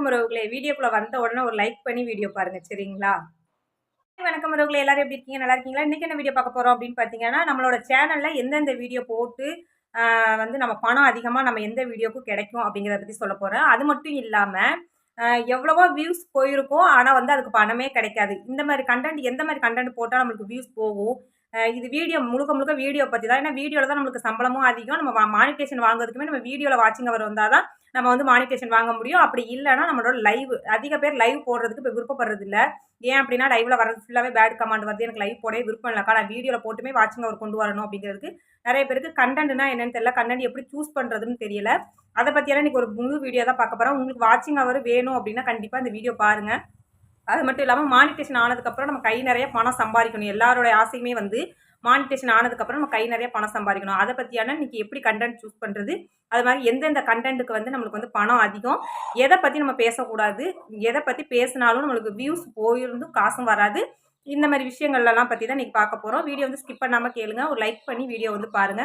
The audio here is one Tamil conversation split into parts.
வணக்கம் உறவுகளே. வீடியோக்குள்ள வந்த உடனே ஒரு லைக் பண்ணி வீடியோ பாருங்க. சரிங்களா? வணக்கம் உறவுகளே. எல்லாரும் எப்படி இருக்கீங்க? நல்லா இருக்கீங்களா? இன்னைக்கு என்ன வீடியோ பார்க்க போறோம் அப்படின்னு பார்த்தீங்கன்னா, நம்மளோட சேனல்ல எந்தெந்த வீடியோ போட்டு வந்து நம்ம பணம் அதிகமா நம்ம எந்த வீடியோக்கு கிடைக்கும் அப்படிங்கிறத பத்தி சொல்லப் போறேன். அது மட்டும் இல்லாம, அ எவ்வளவோ வியூஸ் போயிருக்கும். ஆனா வந்து அதுக்கு பணமே கிடைக்காது. இந்த மாரி கன்டென்ட் எந்த மாரி கன்டென்ட் போட்டா நம்மளுக்கு வியூஸ் போகும்? இது வீடியோ முழுக்க முழுக்க வீடியோ பத்தி தான். ஏன்னா வீடியோல தான் நம்மளுக்கு சம்பளமும் அதிகம். நம்ம மானிட்டேஷன் வாங்குறதுக்குமே நம்ம வீடியோல வாட்சிங் ஹவர் வந்தா தான் நம்ம வந்து மானிட்டேஷன் வாங்க முடியும். அப்படி இல்லன்னா நம்மளோட லைவ் அதிக பேர் லைவ் போடுறதுக்கு இப்ப விருப்பப்படுறது இல்ல. ஏன் அப்படின்னா லைவ்ல வர்றது ஃபுல்லாவே பேட் கமெண்ட் வருது. எனக்கு லைவ் போடவே விருப்பம் இல்லக்கா. நான் வீடியோல போட்டுமே வாட்சிங் ஹவர் கொண்டு வரணும் அப்படிங்கிறதுக்கு நெறைய பேருக்கு கன்டென்ட்னா என்னன்னு தெரியல. கன்டென்ட் எப்படி சூஸ் பண்றதுன்னு தெரியல. அத பத்தியெல்லாம் இன்னைக்கு ஒரு முழு வீடியோ தான் பார்க்க போறோம். உங்களுக்கு வாட்சிங் ஹவர் வேணும் அப்படின்னா கண்டிப்பா இந்த வீடியோ பாருங்க. அது மட்டும் இல்லாம மானிட்டேஷன் ஆனதுக்கப்புறம் நம்ம கை நெறைய பணம் சம்பாரிக்கணும். எல்லாருடைய ஆசையுமே வந்து மானிட்டேஷன் ஆனதுக்கப்புறம் நம்ம கை நெறைய பணம் சம்பாரிக்கணும். அத பத்தியான இன்னைக்கு எப்படி கன்டென்ட் சூஸ் பண்றது? அது மாரி எந்தெந்த கன்டென்ட்க்கு வந்து நம்மளுக்கு வந்து பணம் அதிகம்? எத பத்தி நம்ம பேசக்கூடாது? எத பத்தி பேசினாலும் நம்மளுக்கு வியூஸ் போயிருந்தும் காசும் வராது. இந்த மாரி விஷயங்கள்லாம் பத்தி தான் இன்னைக்கு பார்க்க போறோம். வீடியோ வந்து ஸ்கிப் பண்ணாம கேளுங்க. ஒரு லைக் பண்ணி வீடியோ வந்து பாருங்க.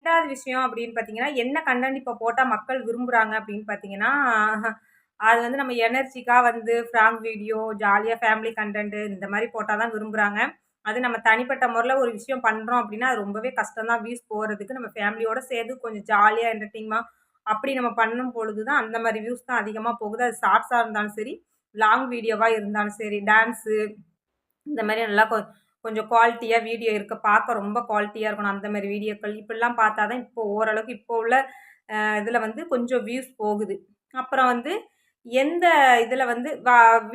2வது விஷயம் அப்படின்னு பார்த்தீங்கன்னா, என்ன கன்டென்ட் இப்ப போட்டா மக்கள் விரும்புறாங்க அப்படின்னு பார்த்தீங்கன்னா, அது வந்து நம்ம எனர்ஜிக்கா வந்து ஃப்ராங்க் வீடியோ, ஜாலியா ஃபேமிலி கன்டென்ட் இந்த மாரி போட்டா தான் விரும்புறாங்க. அது நம்ம தனிப்பட்ட முறையில ஒரு விஷயம் பண்றோம் அப்படின்னா, அது ரொம்பவே கஷ்டம் தான் வியூஸ் போறதுக்கு. நம்ம ஃபேமிலியோட சேர்ந்து கொஞ்சம் ஜாலியா என்டர்டெயின்மா அப்படி நம்ம பண்ணும் பொழுது தான் அந்த மாரி வியூஸ் தான் அதிகமா போகுது. அது ஷார்ட்ஸா இருந்தாலும் சரி, லாங் வீடியோவா இருந்தாலும் சரி, டான்ஸு இந்த மாரி நல்லா கொஞ்சம் குவாலிட்டியா வீடியோ இருக்க பார்க்க ரொம்ப குவாலிட்டியா இருக்கணும். அந்த மாரி வீடியோக்கள் இப்படிலாம் பார்த்தா தான் இப்போ ஓரளவுக்கு இப்போ உள்ள இதில வந்து கொஞ்சம் வியூஸ் போகுது. அப்புறம் வந்து எந்த இதில வந்து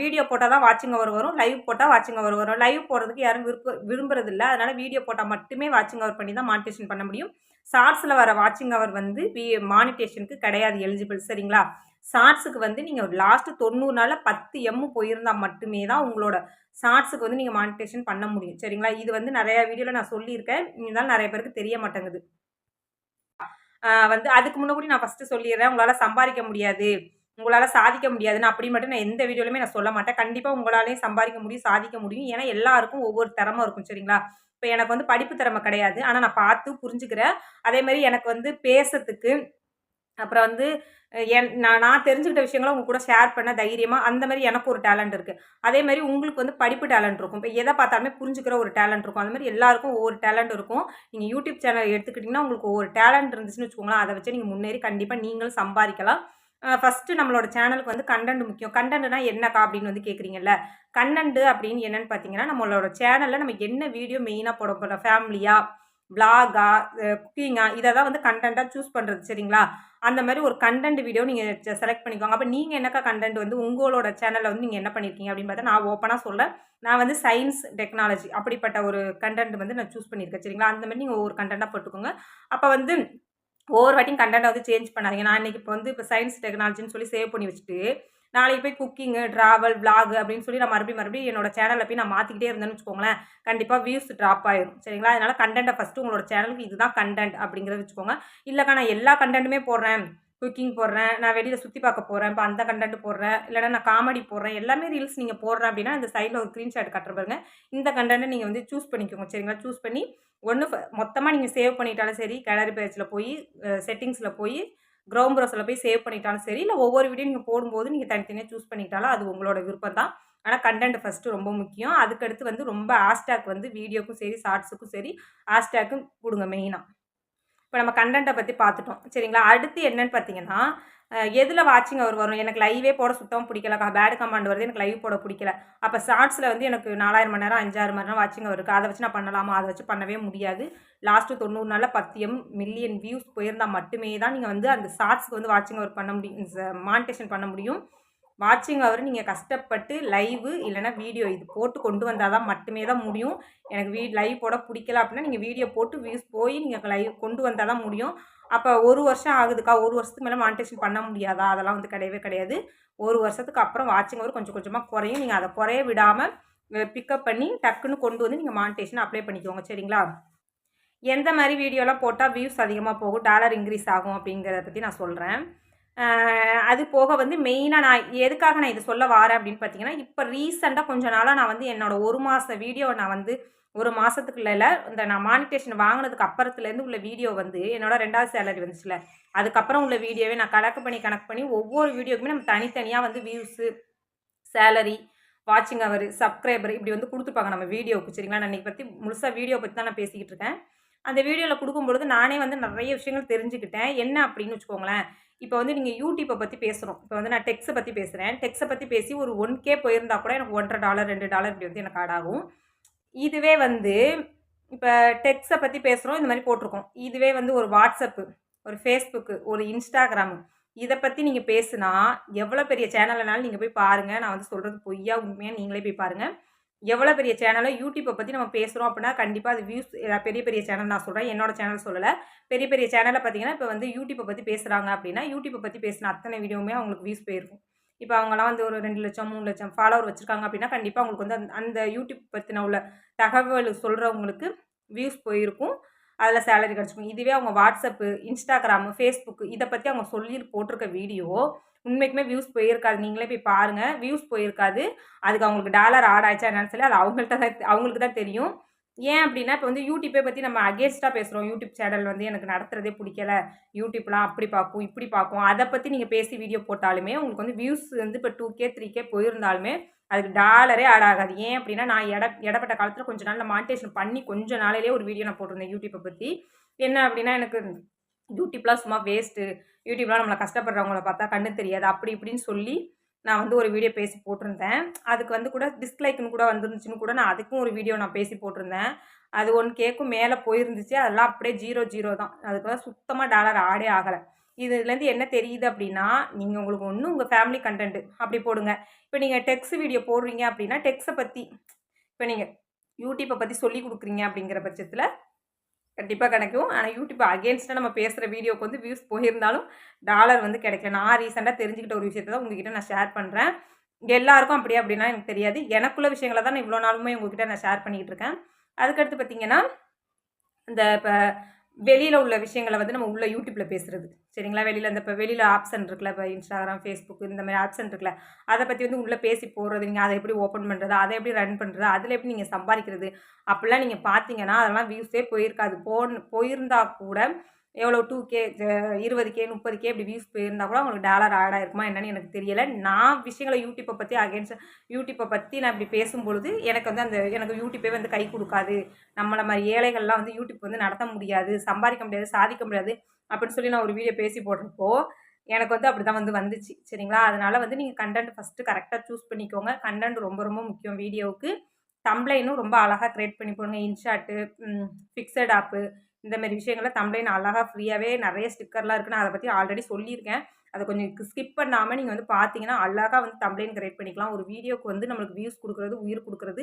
வீடியோ போட்டா தான் வாட்சிங் ஹவர் வரும். லைவ் போட்டா வாட்சிங் ஹவர் வரும். லைவ் போடுறதுக்கு யாரும் விரும்புறதில்ல. அதனால வீடியோ போட்டா மட்டுமே வாட்சிங் ஹவர் பண்ணி தான் மானிட்டேஷன் பண்ண முடியும். ஷார்ட்ஸ்ல வர வாட்சிங் ஹவர் வந்து மானிட்டேஷனுக்கு கிடையாது எலிஜிபிள் சரிங்களா? ஷார்ட்ஸுக்கு வந்து நீங்க லாஸ்ட் 90 நாள்ல 10 போயிருந்தா மட்டுமே தான் உங்களோட ஷார்ட்ஸுக்கு வந்து நீங்க மானிட்டேஷன் பண்ண முடியும். சரிங்களா? இது வந்து நெறைய வீடியோல நான் சொல்லியிருக்கேன். இருந்தாலும் நெறைய பேருக்கு தெரிய மாட்டேங்குது. வந்து அதுக்கு முன்னாடி நான் ஃபர்ஸ்ட்டு சொல்லிர்றேன். உங்களால சம்பாரிக்க முடியாது. உங்களால சாதிக்க முடியாதுன்னு அப்படி மட்டும் நான் எந்த வீடியோலயுமே நான் சொல்ல மாட்டேன். கண்டிப்பா உங்களாலயும் சம்பாரிக்க முடியும், சாதிக்க முடியும். ஏன்னா எல்லாருக்கும் ஒவ்வொரு திறமை இருக்கும் சரிங்களா? இப்ப எனக்கு வந்து படிப்பு திறமை கிடையாது. ஆனா நான் பார்த்து புரிஞ்சுக்கிறேன். அதே மாரி எனக்கு வந்து பேசறதுக்கு அப்புறம் வந்து நான் நான் தெரிஞ்சுக்கிட்ட விஷயங்கள உங்க கூட ஷேர் பண்ண தைரியமா, அந்த மாரி எனக்கு ஒரு டேலண்ட் இருக்கு. அதே மாரி உங்களுக்கு வந்து படிப்பு டேலண்ட் இருக்கும். இப்ப எத பார்த்தாலுமே புரிஞ்சுக்கிற ஒரு டேலண்ட் இருக்கும். அந்த மாரி எல்லாருக்கும் ஒவ்வொரு டேலண்ட் இருக்கும். நீங்க யூடியூப் சேனல் எடுத்துக்கிட்டீங்கன்னா, உங்களுக்கு ஒவ்வொரு டேலண்ட் இருந்துச்சுன்னு வச்சுக்கோங்களேன், அத வச்சு நீங்க முன்னேறி கண்டிப்பா நீங்களும் சம்பாரிக்கலாம். ஃபர்ஸ்ட்டு நம்மளோட சேனலுக்கு வந்து கன்டென்ட் முக்கியம். கன்டென்ட்னா என்னக்கா அப்படின்னு வந்து கேட்குறீங்கல்ல. கன்டென்ட் அப்படின்னு என்னன்னு பார்த்தீங்கன்னா, நம்மளோட சேனல்ல நம்ம என்ன வீடியோ மெயினா போட போறோம். ஃபேமிலியா, விளாகா, குக்கிங்கா இத தான் வந்து கன்டென்ட்டா சூஸ் பண்றது சரிங்களா? அந்த மாரி ஒரு கன்டென்ட் வீடியோ நீங்க செலக்ட் பண்ணிக்கோங்க. அப்ப நீங்க என்னக்கா கன்டென்ட் வந்து உங்களோட சேனல்ல வந்து நீங்க என்ன பண்ணியிருக்கீங்க அப்படின்னு பார்த்தா, நான் ஓப்பனா சொல்றேன். நான் வந்து சயன்ஸ், டெக்னாலஜி அப்படிப்பட்ட ஒரு கன்டென்ட் வந்து நான் சூஸ் பண்ணியிருக்கேன். சரிங்களா? அந்த மாரி நீங்க ஒவ்வொரு கன்டென்ட்டா போட்டுக்கோங்க. அப்ப வந்து ஒவ்வொரு வாட்டியும் கன்டென்ட்ட வந்து சேஞ்ச் பண்ணாதீங்க. நான் இன்னைக்கு இப்ப சயன்ஸ், டெக்னாலஜின்னு சொல்லி சேவ் பண்ணி வச்சுட்டு, நாளைக்கு போய் குக்கிங்கு, டிராவல், விளாக் அப்படின்னு சொல்லி நான் மறுபடியும் என்னோட சேனல்ல போய் நான் மாத்திக்கிட்டே இருந்தேன்னு வச்சுக்கோங்களேன், கண்டிப்பா வியூஸ் ட்ராப் ஆயிரும். சரிங்களா? அதனால கன்டென்ட்ட ஃபர்ஸ்ட்டு உங்களோட சேனலுக்கு இதுதான் கன்டென்ட் அப்படிங்கிறத வச்சுக்கோங்க. இல்லக்கா நான் எல்லா கன்டென்ட்டுமே போடுறேன். குக்கிங் போடுறேன், நான் வெளியில சுத்தி பார்க்க போறேன். இப்ப அந்த கன்டென்ட் போடுறேன். இல்லன்னா நான் காமெடி போடுறேன். எல்லாமே ரீல்ஸ் நீங்க போடுறேன் அப்படின்னா, இந்த சைட்ல ஒரு ஸ்கிரீன்ஷாட் காட்டுறேன் பாருங்க. இந்த கன்டென்ட்ட நீங்க வந்து சூஸ் பண்ணிக்கோங்க. சரிங்களா? சூஸ் பண்ணி ஒண்ணு மொத்தமா நீங்க சேவ் பண்ணிட்டாலும் சரி, கேலரி பேஜ்ல போயி செட்டிங்ஸ்ல போயி க்ரோம் ப்ரௌசர்ல போய் சேவ் பண்ணிட்டாலும் சரி, இல்ல ஒவ்வொரு வீடியோ நீங்க போடும்போது நீங்க தனித்தனியா சூஸ் பண்ணிக்கிட்டாலும் அது உங்களோட விருப்பம் தான். ஆனா கன்டென்ட் ஃபர்ஸ்ட்டு ரொம்ப முக்கியம். அதுக்கடுத்து வந்து ரொம்ப ஹேஷ்டேக் வந்து வீடியோக்கும் சரி, ஷார்ட்ஸுக்கும் சரி ஹேஷ்டேக்கும் குடுங்க மெயினா. இப்ப நம்ம கன்டென்ட்ட பத்தி பார்த்துட்டோம். சரிங்களா? அடுத்து என்னன்னு பார்த்தீங்கன்னா, எதுல வாட்சிங் ஹவர் வரும்? எனக்கு லைவே போட சுத்தமா பிடிக்கலக்கா. பேட் கமாண்ட் வருது. எனக்கு லைவ் போட பிடிக்கல. அப்ப ஷார்ட்ஸ்ல வந்து எனக்கு 4000 மணி நேரம், 5000 மணி நேரம் வாட்சிங் ஹவர் இருக்கு. அத வச்சு நான் பண்ணலாமா? அத வச்சு பண்ணவே முடியாது. லாஸ்ட் 90 நாள்ல 10 மில்லியன் வியூஸ் போயிருந்தா மட்டுமே தான் நீங்க வந்து அந்த ஷார்ட்ஸ்க்கு வந்து வாட்சிங் ஹவர் பண்ண முடியும். மானிட்டேஷன் பண்ண முடியும். வாட்சிங் ஹவர் நீங்க கஷ்டப்பட்டு லைவு இல்லன்னா வீடியோ இது போட்டு கொண்டு வந்தா தான் மட்டுமே தான் முடியும். எனக்கு லைவ் போட புடிக்கல அப்டின்னா, நீங்க வீடியோ போட்டு வியூஸ் போய் நீங்க லைவ் கொண்டு வந்தா தான் முடியும். அப்ப 1 வருஷம் ஆகுதுக்கா, 1 வருஷத்துக்கு மேல மானிட்டேஷன் பண்ண முடியாதா? அதெல்லாம் வந்து கிடையவே கிடையாது. 1 வருஷத்துக்கு அப்புறம் வாட்சிங் ஹவர் கொஞ்சம் கொஞ்சமா குறையும். நீங்க அத குறைய விடாம பிக்கப் பண்ணி டக்குன்னு கொண்டு வந்து நீங்க மானிட்டேஷன் அப்ளை பண்ணிக்கோங்க. சரிங்களா? எந்த மாரி வீடியோலாம் போட்டா வியூஸ் அதிகமா போகும், டாலர் இன்க்ரீஸ் ஆகும் அப்படிங்கிறத பத்தி நான் சொல்றேன். அது போக வந்து மெயினா நான் எதுக்காக நான் இத சொல்ல வாரேன் அப்படின்னு பார்த்தீங்கன்னா, இப்ப ரீசென்ட்டா கொஞ்ச நாளா நான் வந்து என்னோட 1 மாச வீடியோவ நான் வந்து 1 மாசத்துக்குள்ள இந்த நான் மானிட்டேஷன் வாங்குனதுக்கு அப்புறத்துலேருந்து உள்ள வீடியோ வந்து என்னோட 2வது சேலரி வந்துச்சுல்ல, அதுக்கப்புறம் உள்ள வீடியோவே நான் கணக்கு பண்ணி ஒவ்வொரு வீடியோக்குமே நம்ம தனித்தனியா வந்து வியூஸு, சேலரி, வாட்சிங் ஹவர், சப்ஸ்கிரைபர் இப்படி வந்து குடுத்துருப்பாங்க நம்ம வீடியோவுக்கு சரிங்களா? நான் இன்னைக்கு பத்தி முழுசா வீடியோ பத்தி தான் நான் பேசிக்கிட்டு இருக்கேன். அந்த வீடியோல குடுக்கும்பொழுது நானே வந்து நெறைய விஷயங்கள் தெரிஞ்சுக்கிட்டேன். என்ன அப்படின்னு வச்சுக்கோங்களேன், இப்ப வந்து நீங்க யூடியூப்ப பத்தி பேசுறோம். இப்ப வந்து நான் டெக்ஸ பத்தி பேசுறேன். டெக்ஸ பத்தி பேசி ஒரு 1K போயிருந்தா கூட எனக்கு $1.50 $2 இப்படி வந்து எனக்கு ஆட் ஆகும். இதுவே வந்து இப்ப டெக்ஸ பத்தி பேசுறோம். இந்த மாரி போட்டிருக்கோம். இதுவே வந்து ஒரு WhatsApp, ஒரு Facebook, ஒரு Instagram இத பத்தி நீங்க பேசுனா, எவ்வளோ பெரிய சேனல்னாலும் நீங்க போய் பாருங்க. நான் வந்து சொல்றது பொய்யா, உண்மையா நீங்களே போய் பாருங்க. எவ்வளோ பெரிய சேனலோ யூடியூப்ப பத்தி நம்ம பேசுறோம் அப்படின்னா, கண்டிப்பா அது வியூஸ் பெரிய பெரிய சேனல் நான் சொல்றேன். என்னோட சேனல் சொல்லல. பெரிய பெரிய சேனல்ல பார்த்தீங்கன்னா, இப்ப வந்து யூடியூப்ப பத்தி பேசுறாங்க அப்படின்னா, யூடியூப்ப பத்தி பேசின அத்தனை வீடியோவுமே அவங்களுக்கு வியூஸ் போயிருக்கும். இப்ப அவங்கலாம் வந்து ஒரு 2,00,000 3,00,000 ஃபாலோவர் வச்சிருக்காங்க அப்படின்னா, கண்டிப்பா அவங்களுக்கு வந்து அந்த யூடியூப் பத்தின உள்ள தகவல் சொல்றவங்களுக்கு வியூஸ் போயிருக்கும். அதில சேலரி கிடைச்சிக்கும். இதுவே அவங்க WhatsApp, Instagram, Facebook இத பத்தி அவங்க சொல்லி போட்டிருக்க வீடியோ, உண்மைக்குமே வியூஸ் போயிருக்காது. நீங்களே போய் பாருங்க. வியூஸ் போயிருக்காது. அதுக்கு அவங்களுக்கு டாலர் ஆட் ஆச்சா என்னன்னு சொல்லி அது அவங்களுக்கு தான் தெரியும். ஏன் அப்டின்னா, இப்ப வந்து யூடியூப்பே பத்தி நம்ம அகெயின்ஸ்ட்டா பேசுறோம். யூடியூப் சேனல் வந்து எனக்கு நடத்துறதே புடிக்கல. யூடியூப்லாம் அப்படி பார்க்கும், இப்படி பார்க்கும். அத பத்தி நீங்க பேசி வீடியோ போட்டாலுமே, உங்களுக்கு வந்து வியூஸ் வந்து இப்ப 2K, 3K போயிருந்தாலுமே, அதுக்கு டாலரே ஆட் ஆகாது. ஏன் அப்டின்னா, நான் எடப்பட்ட காலத்துல கொஞ்ச நாள்ல மானிட்டேஷன் பண்ணி கொஞ்ச நாளையிலேயே ஒரு வீடியோ நான் போட்டிருந்தேன் யூடியூப்ப பத்தி. என்ன அப்டின்னா, எனக்கு யூடியூப்லாம் சும்மா வேஸ்ட்டு. யூடியூப்லாம் நம்மள கஷ்டப்படுறவங்கள பார்த்தா கண்ணு தெரியாது. அப்படி இப்படின்னு சொல்லி, நான் வந்து ஒரு வீடியோ பேசி போட்டிருந்தேன். அதுக்கு வந்து கூட டிஸ்லைக்ன்னு கூட வந்துருந்துச்சுன்னு கூட நான் அதுக்கும் ஒரு வீடியோ நான் பேசி போட்டிருந்தேன். அது 1Kக்கும் மேல போயிருந்துச்சு. அதெல்லாம் அப்படியே 0 தான். அதுக்கு தான் சுத்தமா டாலர் ஆடே ஆகல. இதுலேருந்து என்ன தெரியுது அப்படின்னா, நீங்க உங்களுக்கு ஒண்ணு உங்க ஃபேமிலி கன்டென்ட் அப்படி போடுங்க. இப்ப நீங்க டெக்ஸ் வீடியோ போடுறீங்க அப்படின்னா, டெக்ஸ பத்தி இப்ப நீங்க யூடியூப்ப பத்தி சொல்லிக் குடுக்குறீங்க அப்படிங்கிற பட்சத்தில கண்டிப்பா கிடைக்கும். ஆனா யூடியூப் அகைன்ஸ்ட்டா நம்ம பேசுற வீடியோக்கு வந்து வியூஸ் போயிருந்தாலும், டாலர் வந்து கிடைக்கல. நான் ரீசென்ட்டா தெரிஞ்சுக்கிட்ட ஒரு விஷயத்த தான் உங்ககிட்ட நான் ஷேர் பண்றேன். எல்லாருக்கும் அப்படியா அப்படின்னா எனக்கு தெரியாது. எனக்குள்ள விஷயங்கள தான் நான் இவ்வளோ நாளுமே உங்ககிட்ட நான் ஷேர் பண்ணிக்கிட்டு இருக்கேன். அதுக்கடுத்து பார்த்தீங்கன்னா, இந்த இப்ப வெளியில உள்ள விஷயங்கள வந்து நம்ம உள்ள யூடியூப்ல பேசுறது. சரிங்களா? வெளியில இந்த இப்ப வெளியில ஆப்ஷன் இருக்குல்ல. இப்ப Instagram, Facebook இந்த மாரி ஆப்ஷன் இருக்குல்ல. அத பத்தி வந்து உள்ள பேசி போடுறது. நீங்க அத எப்படி ஓப்பன் பண்றது? அத எப்படி ரன் பண்றது? அதுல எப்படி நீங்க சம்பாரிக்கிறது? அப்படிலாம் நீங்க பார்த்தீங்கன்னா, அதெல்லாம் வியூஸே போயிருக்காது. போயிருந்தா கூட எவ்வளோ 2K 20K 30K இப்படி வியூஸ் போயிருந்தா கூட உங்களுக்கு டாலர் ஆட் ஆயிருக்குமா என்னன்னு எனக்கு தெரியல. நான் விஷயங்கள யூடியூப்ப பத்தி யூடியூப்ப பத்தி நான் இப்படி பேசும்பொழுது, எனக்கு வந்து எனக்கு யூடியூப்பே வந்து கை குடுக்காது. நம்மள மாரி ஏழைகள்லாம் வந்து யூடியூப் வந்து நடத்த முடியாது, சம்பாரிக்க முடியாது, சாதிக்க முடியாது அப்படின்னு சொல்லி நான் ஒரு வீடியோ பேசி போடுறப்போ, எனக்கு வந்து அப்படிதான் வந்து வந்துச்சு. சரிங்களா? அதனால வந்து நீங்க கன்டென்ட் ஃபர்ஸ்ட்டு கரெக்ட்டா சூஸ் பண்ணிக்கோங்க. கன்டென்ட் ரொம்ப ரொம்ப முக்கியம் வீடியோவுக்கு. தம்ப்ளைனும் ரொம்ப அழகா கிரியேட் பண்ணி போடுங்க. இன்ஷாட்டு, பிக்சட் ஆப்பு இந்த மாரி விஷயங்கள தம்ப்ளைன் அழகா ஃப்ரீயாவே நெறைய ஸ்டிக்கர்லாம் இருக்கு. நான் அத பத்தி ஆல்ரெடி சொல்லியிருக்கேன். அத கொஞ்சம் ஸ்கிப் பண்ணாம நீங்க வந்து பார்த்தீங்கன்னா, அழகா வந்து தம்ப்ளைன் கிரியேட் பண்ணிக்கலாம். ஒரு வீடியோக்கு வந்து நம்மளுக்கு வியூஸ் குடுக்குறது, உயிர் குடுக்குறது,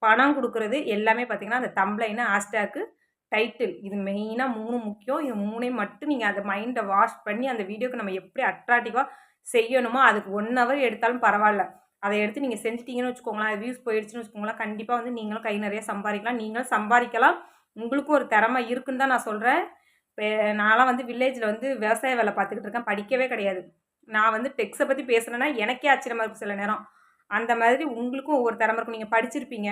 பணம் குடுக்குறது எல்லாமே பார்த்தீங்கன்னா, அந்த தம்ப்ளைனு, ஹேஷ்டேகு, டைட்டில் இது மெயினா 3 முக்கியம். இது 3யும் மட்டும் நீங்க அத மைண்ட வாஷ் பண்ணி அந்த வீடியோக்கு நம்ம எப்படி அட்ராக்டிவா செய்யணுமோ, அதுக்கு 1 ஹவர் எடுத்தாலும் பரவால்ல. அத எடுத்து நீங்க செஞ்சுட்டீங்கன்னு வச்சுக்கோங்களேன், அது வியூஸ் போயிடுச்சுன்னு வச்சுக்கோங்களேன், கண்டிப்பா வந்து நீங்களும் கை நெறைய சம்பாரிக்கலாம். நீங்களும் சம்பாரிக்கலாம். உங்களுக்கும் ஒரு திறமை இருக்குன்னு தான் நான் சொல்றேன். இப்ப நான்லாம் வந்து வில்லேஜ்ல வந்து விவசாய வேலை பார்த்துக்கிட்டு இருக்கேன். படிக்கவே கிடையாது. நான் வந்து டெக்ஸ பத்தி பேசுனேன்னா, எனக்கே ஆச்சரியமா இருக்கும் சில நேரம். அந்த மாதிரி உங்களுக்கும் ஒவ்வொரு திறமை இருக்கும். நீங்க படிச்சிருப்பீங்க.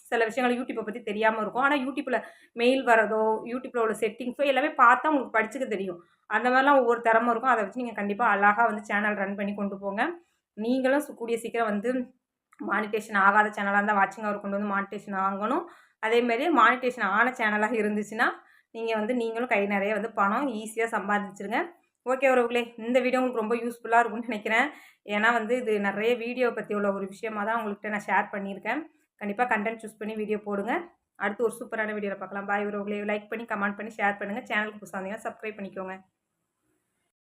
சில விஷயங்கள் யூடியூப்ப பத்தி தெரியாம இருக்கும். ஆனா யூடியூப்ல மெயில் வரதோ, யூடியூப்ல உள்ள செட்டிங்ஸோ எல்லாமே பார்த்தா உங்களுக்கு படிச்சுக்க தெரியும். அந்த மாரிலாம் ஒவ்வொரு திறமை இருக்கும். அத வச்சு நீங்க கண்டிப்பா அழகா வந்து சேனல் ரன் பண்ணி கொண்டு போங்க. நீங்களும் கூடிய சீக்கிரம் வந்து மானிட்டேஷன் ஆகாத சேனலா இருந்தா வாட்சிங் ஹவர் கொண்டு வந்து மானிட்டேஷன் ஆகணும். அதேமாரி மானிட்டேஷன் ஆன சேனலா இருந்துச்சுன்னா, நீங்க வந்து நீங்களும் கை நெறைய வந்து பணம் ஈஸியா சம்பாதிச்சுருங்க. ஓகே உறவுகளே! இந்த வீடியோ உங்களுக்கு ரொம்ப யூஸ்ஃபுல்லா இருக்கும்னு நெனைக்கிறேன். ஏன்னா வந்து இது நெறைய வீடியோ பத்தி உள்ள ஒரு விஷயமா தான் உங்கள்கிட்ட நான் ஷேர் பண்ணியிருக்கேன். கண்டிப்பா கன்டென்ட் சூஸ் பண்ணி வீடியோ போடுங்க. அடுத்து ஒரு சூப்பரான வீடியோல பார்க்கலாம். பாய் உறவுகளே! லைக் பண்ணி, கமெண்ட் பண்ணி, ஷேர் பண்ணுங்க. சேனலுக்கு புதுசா வந்தீங்கன்னா சப்ஸ்கிரைப் பண்ணிக்கோங்க.